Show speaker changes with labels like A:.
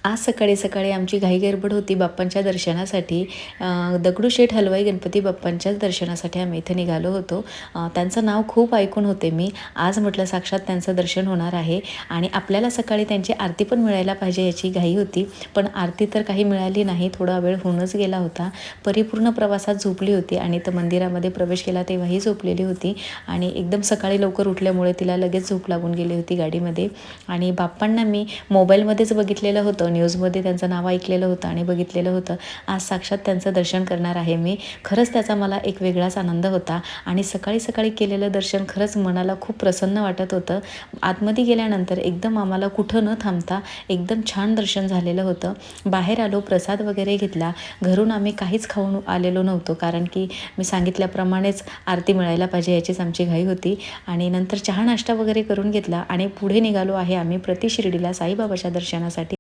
A: आज सकाळी सकाळी आमची घाई गडबड होती बाप्पांच्या दर्शनासाठी. दगडूशेठ हलवाई गणपती बाप्पांच्याच दर्शनासाठी आम्ही इथे निघालो होतो. त्यांचं नाव खूप ऐकून होते मी. आज म्हटलं साक्षात त्यांचं दर्शन होणार आहे आणि आपल्याला सकाळी त्यांची आरती पण मिळायला पाहिजे याची घाई होती. पण आरती तर काही मिळाली नाही, थोडा वेळ होऊनच गेला होता. परिपूर्ण प्रवासात झोपली होती आणि तर मंदिरामध्ये प्रवेश केला तेव्हाही झोपलेली होती आणि एकदम सकाळी लवकर उठल्यामुळे तिला लगेच झोप लागून गेली होती गाडीमध्ये. आणि बाप्पांना मी मोबाईलमध्येच बघितलेलं होतं, न्यूजमध्ये त्यांचं नाव ऐकलेलं होतं आणि बघितलेलं होतं. आज साक्षात त्यांचं दर्शन करणार आहे मी. खरंच त्याचा मला एक वेगळाच आनंद होता आणि सकाळी सकाळी केलेलं दर्शन खरंच मनाला खूप प्रसन्न वाटत होतं. आतमध्ये गेल्यानंतर एकदम आम्हाला कुठं न थांबता एकदम छान दर्शन झालेलं होतं. बाहेर आलो, प्रसाद वगैरे घेतला. घरून आम्ही काहीच खाऊन आलेलो नव्हतो, कारण की मी सांगितल्याप्रमाणेच आरती मिळायला पाहिजे याचीच आमची घाई होती. आणि नंतर चहा नाश्ता वगैरे करून घेतला आणि पुढे निघालो आहे आम्ही प्रति शिर्डीला साईबाबाच्या दर्शनासाठी.